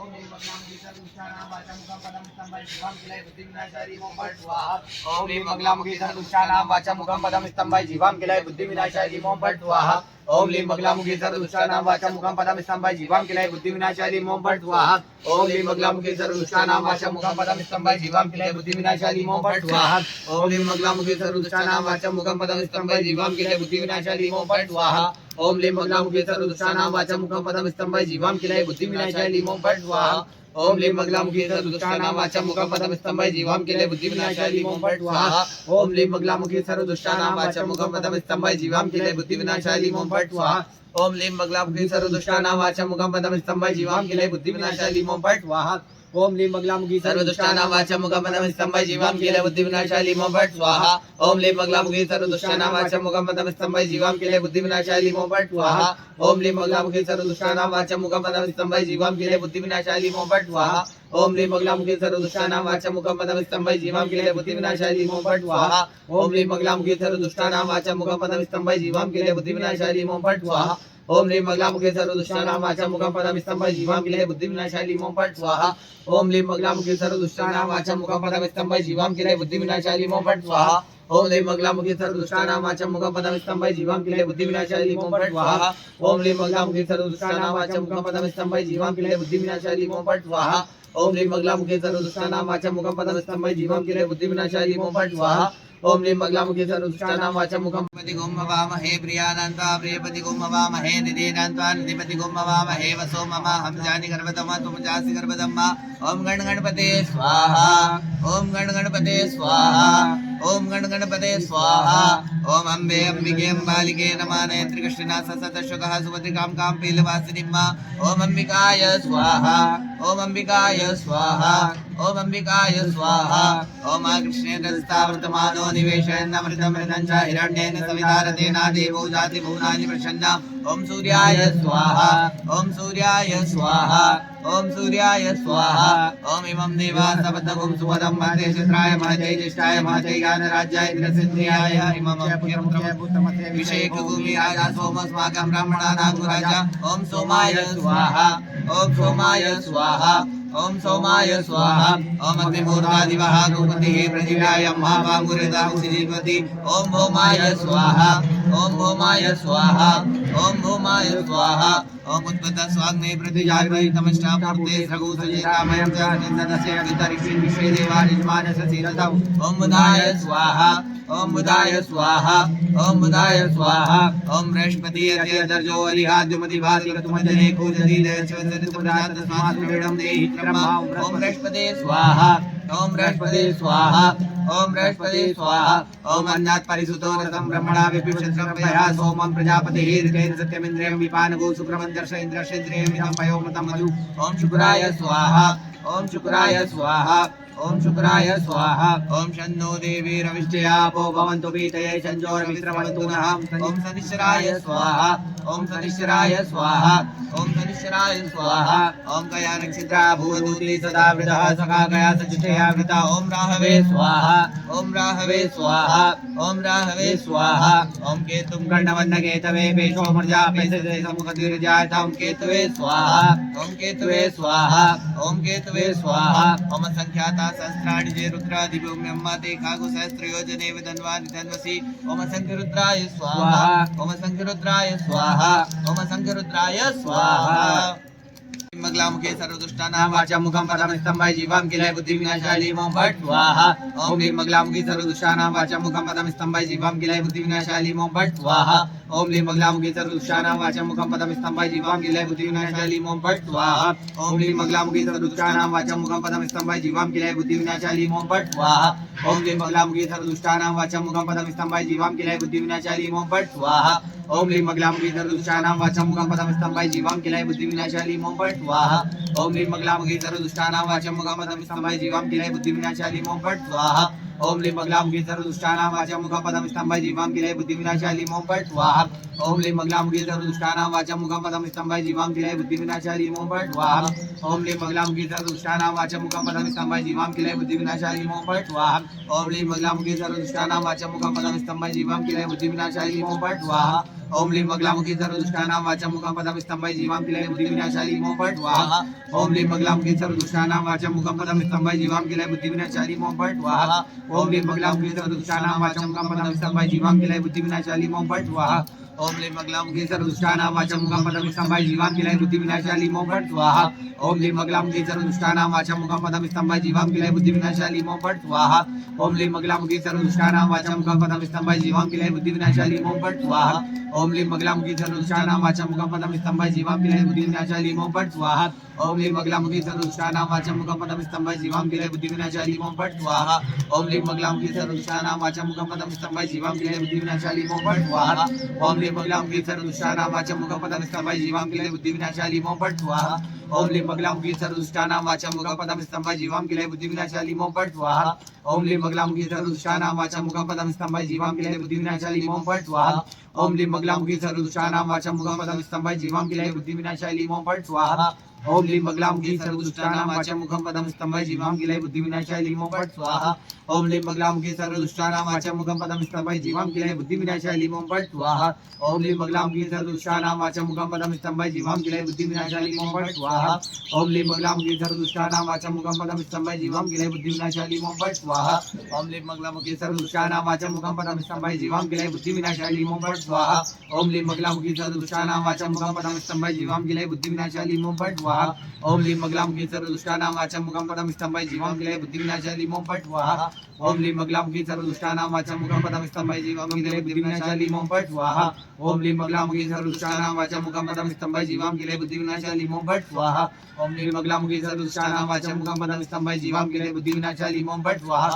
ओम ह्रीं मंगलामुखी सर्वदुष्टानां वाचामुखं पदं स्तम्भं जीवां किलय बुद्धिविनाशाय ॐ फट् स्वाहा ओम ह्रीं मंगलामुखी सर्वदुष्टानां वाचामुखं पदं स्तम्भं जीवां किलय बुद्धिविनाशाय ॐ फट् स्वाहा ओम ह्रीं मंगलामुखी सर्वदुष्टानां वाचामुखं पदं स्तम्भं जीवां किलय बुद्धिविनाशाय ॐ फट् स्वाहा ओम ह्रीं मंगलामुखी सर्वदुष्टानां वाचामुखं पदं स्तम्भं जीवां किलय बुद्धिविनाशाय ॐ फट् स्वाहा ओम ह्रीं मंगलामुखी सर्वदुष्टानां वाचामुखं पदं स्तम्भं जीवां किलय बुद्धिविनाशाय ॐ फट् स्वाहा ओम ह्रीं मंगलामुखी सर्वदुष्टानां वाचामुखं पदं स्तम्भं जीवां किलय बुद्धिविनाशाय ॐ फट् स्वाहा ओम ह्रीं मंगलामुखी सर्वदुष्टानां वाचामुखं पदं स्तम्भं जीवां किलय बुद्धिविनाशाय ॐ फट् स्वाहा ओम ह्रीं मंगलामुखी सर्वदुष्टानां वाचामुखं पदं स्तम्भं जीवां किलय बुद्धिविनाशाय ॐ फट् स्वाहा ओम ह्रीं मंगलामुखी सर्वदुष्टानां वाचामुखं पदं स्तम्भं जीवां किलय बुद्धिविनाशाय ॐ फट् स्वाहा ओम ह्रीं मंगलामुखी सर्वदुष्टानां वाचामुखं पदं स्तम्भं जीवां किलय बुद्धिविनाशाय ॐ फट् स्वाहा ओम ह्रीं मंगलामुखी सर्वदुष्टानां वाचामुखं पदं स्तम्भं जीवां किलय बुद्धिविनाशाय ॐ फट् स्वाहा ओम ह्रीं मंगलामुखी सर्वदुष्टानां वाचामुखं पदं स्तम्भं जीवां किलय बुद्धिविनाशाय ॐ फट् स्वाहा ओम ह्रीं मंगलामुखी सर्वदुष्टानां वाचामुखं पदं स्तम्भं जीवां किलय बुद्धिविनाशाय ॐ फट् स्वाहा ओम ह्रीं मंगलामुखी सर्वदुष्टानां वाचामुखं पदं स्तम्भं जीवां किलय बुद्धिविनाशाय ॐ फट् स्वाहा ओम ह्रीं मंगलामुखी सर्वदुष्टानां वाचामुखं पदं स्तम्भं जीवां किलय बुद्धिविनाशाय ॐ फट् स्वाहा ओम ह्रीं मंगलामुखी सर्वदुष्टानां वाचामुखं पदं स्तम्भं जीवां किलय बुद्धिविनाशाय ॐ फट् स्वाहा ओम ह्रीं मंगलामुखी सर्वदुष्टानां वाचामुखं पदं स्तम्भं जीवां किलय बुद्धिविनाशाय ॐ फट् स्वाहा ओम ह्रीं मंगलामुखी सर्वदुष्टानां वाचामुखं पदं स्तम्भं जीवां किलय बुद्धिविनाशाय ॐ फट् स्वाहा ओम ह्रीं मंगलामुखी सर्वदुष्टानां वाचामुखं पदं स्तम्भं जीवां किलय बुद्धिविनाशाय ॐ फट् स्वाहा ओम ह्रीं मंगलामुखी सर्वदुष्टानां वाचामुखं पदि गोम भवामहे प्रियानन्ता प्रियपति गोम भवामहे निधिनन्ता निधिपति गोम भवामहे वसो मम हमजानि गर्भतमा तुम जासि गर्भतमा ओम गण गणपते स्वाहा ओम गण गणपते स्वाहा ओम गण गणपते स्वाहा ओम अम्बे अंबिके अंबालिके नमः नेत्रिकृष्णा ससतशुकः सुभद्रिकां कां पीलवासिनीं ओम अंबिकाय स्वाहा ओम अंबिकाय स्वाहा ओम अंबिकाय स्वाहा ओम कृष्णेन स्थावर्तमानो निवेशयन्नमृतमृतं च हिरण्येन सवितारतेना देवो जाति भुवनानि प्रसन्ना ओम सूर्याय स्वाहा ओम सूर्याय स्वाहा ओम सूर्याय स्वाहा ओम इमं देवा सपदगुं सुपदं महते चित्राय महते ज्येष्ठाय महते ज्ञानराज्याय इंद्रसिंध्याय इमं विषेकभूमि राजा सोमस्माकं ब्राह्मणानां राजा ओम सोमाय स्वाहा ओम सोमाय स्वाहा ओम सोमाय स्वाहा ओम अग्निमूर्धादिवः गोपतिः पृथिव्याय महाभागुरिता उसिजीवति ओम भौमाय स्वाहा ओम भौमाय स्वाहा ओम भौमाय स्वाहा ओम उद्बत स्वाग्ने पृथ्वीजाग्रहि तमष्टापूर्ते सगुसजे कामयं च निन्दनस्य वितरिक्षि विश्वे देवानिजमानस्य सीरतौ ओम बुधाय स्वाहा ओम बुधाय स्वाहा ओम बुधाय स्वाहा ओम बृहस्पति अत्यदर्जो अरिहाद्युमति भासिकतुमजने कूजति देवचवदतुपदात तस्मात् देहि ब्रह्मा ओम बृहस्पति स्वाहा ओम बृहस्पति स्वाहा ओम बृहस्पति स्वाहा ओम अन्नात् परिसुतो रतं ब्रह्मणा विपिषत्रं पया सोमं प्रजापतिः ऋतेन सत्यमिन्द्रियं विपानगो शुक्रमं दर्श इन्द्रश्चेन्द्रियमिदं पयोमतं मधु ओम शुक्राय स्वाहा ओम शुक्राय स्वाहा ओम शुक्राय स्वाहा ओम शन्नो देवी रविश्चयापो भवन्तु पीतये शञ्जोरमित्रमन्तु नः ओम शनिश्चराय स्वाहा ओम शनिश्चराय स्वाहा ओम शनिश्चराय स्वाहा ओम गया नक्षत्रा भूवदूती सदा वृतः सखा गया सचितया वृता ओम राहवे स्वाहा ओम राहवे स्वाहा ओम राहवे स्वाहा ओम केतुं गण्डवन्न केतवे पेशो मर्जापेशे समुखतिर्जायता ओम केतवे स्वाहा ओम केतवे स्वाहा ओम केतवे स्वाहा ओम संख्याता सहस्राणि जे रुद्रादिभूम्यम्मा ते खागु सहस्रयोजने विदन्वानि तन्वसि ओम संख्यरुद्राय स्वाहा ओम संख्यरुद्राय स्वाहा ओम संख्यरुद्राय स्वाहा मंगलामुखे सर्वदुष्टानां वाचामुखं पदं स्तम्भं जीवां किलय बुद्धिविनाशाय ॐ फट् स्वाहा ओम ह्रीं मंगलामुखी सर्वदुष्टानां वाचामुखं पदं स्तम्भं जीवां किलय बुद्धिविनाशाय ॐ फट् स्वाहा ओम ह्रीं मंगलामुखी सर्वदुष्टानां वाचामुखं पदं स्तम्भं जीवां किलय बुद्धिविनाशाय ॐ फट् स्वाहा ओम ह्रीं मंगलामुखी सर्वदुष्टानां वाचामुखं पदं स्तम्भं जीवां किलय बुद्धिविनाशाय ॐ फट् स्वाहा ओम ह्रीं मंगलामुखी सर्वदुष्टानां वाचामुखं पदं स्तम्भं जीवां किलय बुद्धिविनाशाय ॐ फट् स्वाहा ओम ह्रीं मंगलामुखी सर्वदुष्टानां वाचामुखं पदं स्तम्भं जीवां किलय बुद्धिविनाशाय ॐ फट् स्वाहा ओम ह्रीं मंगलामुखी सर्वदुष्टानां वाचामुखं पदं स्तम्भं जीवां किलय बुद्धिविनाशाय ॐ फट् स्वाहा ओम ह्रीं मंगलामुखी सर्वदुष्टानां वाचामुखं पदं स्तम्भं जीवां किलय बुद्धिविनाशाय ॐ फट् स्वाहा ओम ह्रीं मंगलामुखी सर्वदुष्टानां वाचामुखं पदं स्तम्भं जीवां किलय बुद्धिविनाशाय ॐ फट् स्वाहा ओम ह्रीं मंगलामुखी सर्वदुष्टानां वाचामुखं पदं स्तम्भं जीवां किलय बुद्धिविनाशाय ॐ फट् स्वाहा ओम ह्रीं मंगलामुखी सर्वदुष्टानां वाचामुखं पदं स्तम्भं जीवां किलय बुद्धिविनाशाय ॐ फट् स्वाहा ओम लीं मंगलामुखी सर्वदुष्टानां वाचां मुखं पदं स्तंभै जीवां किलय बुद्धिविनाशाली मों फट् स्वाहा ओम लीं मंगलामुखी सर्वदुष्टानां वाचां मुखं पदं स्तंभै जीवां किलय बुद्धिविनाशाली मों फट् स्वाहा ओम लीं मंगलामुखी सर्वदुष्टानां वाचां मुखं पदं स्तंभै जीवां किलय बुद्धिविनाशाली मों फट् स्वाहा ओम लीं मंगलामुखी सर्वदुष्टानां वाचां मुखं पदं स्तंभै जीवां किलय बुद्धिविनाशाली मों फट् स्वाहा ओम लीं मंगलामुखी सर्वदुष्टानां वाचां मुखं पदं स्तंभै जीवां किलय बुद्धिविनाशाली मों फट् स्वाहा ओम लीं मंगलामुखी सर्वदुष्टानां वाचां मुखं पदं स्तंभै जीवां किलय बुद्धिविनाशाली मों फट् स्वाहा ओम लीं मंगलामुखी सर्वदुष्टानां वाचां मुखं पदं स्तंभै जीवां किलय बुद्धिविनाशाली मों फट् स्वाहा ओम लीं मंगलामुखी सर्वदुष्टानां वाचां मुखं पदं स्तंभै जीवां किलय बुद्धिविनाशाली मों फट् स्वाहा ओम लीं मंगलामुखी सर्वदुष्टानां वाचां मुखं पदं स्तंभै जीवां किलय बुद्धिविनाशाली मों फट् स्वाहा ओम लीं मंगलामुखी सर्वदुष्टानां वाचां मुखं पदं स्तंभै जीवां किलय बुद्धिविनाशाली मों फट् स्वाहा ओम लीं मंगलामुखी सर्वदुष्टानां वाचां मुखं पदं स्तंभै जीवां किलय बुद्धिविनाशाली मों फट् स्वाहा ओम लीं मंगलामुखी सर्वदुष्टानां वाचां मुखं पदं स्तंभै जीवां किलय बुद्धिविनाशाली मों फट् स्वाहा ओम लीं मंगलामुखी सर्वदुष्टानां वाचां मुखं पदं स्तंभै जीवां किलय बुद्धिविनाशाली मों फट् स्वाहा ओम लीं मंगलामुखी सर्वदुष्टानां वाचां मुखं पदं स्तंभै जीवां किलय बुद्धिविनाशाली मों फट् स्वाहा ओम लीं मंगलामुखी सर्वदुष्टानां वाचां मुखं पदं स्तंभै जीवां किलय बुद्धिविनाशाली मों फट् स्वाहा ओम लीं मंगलामुखी सर्वदुष्टानां वाचां मुखं पदं स्तंभै जीवां किलय बुद्धिविनाशाली मों फट् स्वाहा ओम लीं मंगलामुखी सर्वदुष्टानां वाचां मुखं पदं स्तंभै जीवां किलय बुद्धिविनाशाली मों फट् स्वाहा ओम लीं मंगलामुखी सर्वदुष्टानां वाचां मुखं पदं स्तंभै जीवां किलय बुद्धिविनाशाली मों फट् स्वाहा ओम लीं मंगलामुखी सर्वदुष्टानां वाचां मुखं पदं स्तंभै जीवां किलय बुद्धिविनाशाली मों फट् स्वाहा ओम लीं मंगलामुखी सर्वदुष्टानां वाचां मुखं पदं स्तंभै जीवां किलय बुद्धिविनाशाली मों फट् स्वाहा ओम लीं मंगलामुखी सर्वदुष्टानां वाचां मुखं पदं स्तंभै जीवां किलय बुद्धिविनाशाली मों फट् स्वाहा ओम लीं मंगलामुखी सर्वदुष्टानां वाचां मुखं पदं स्तंभै जीवां किलय बुद्धिविनाशाली मों फट् स्वाहा ओम लीं मंगलामुखी सर्वदुष्टानां वाचां मुखं पदं स्तंभै जीवां किलय बुद्धिविनाशाली मों फट् स्वाहा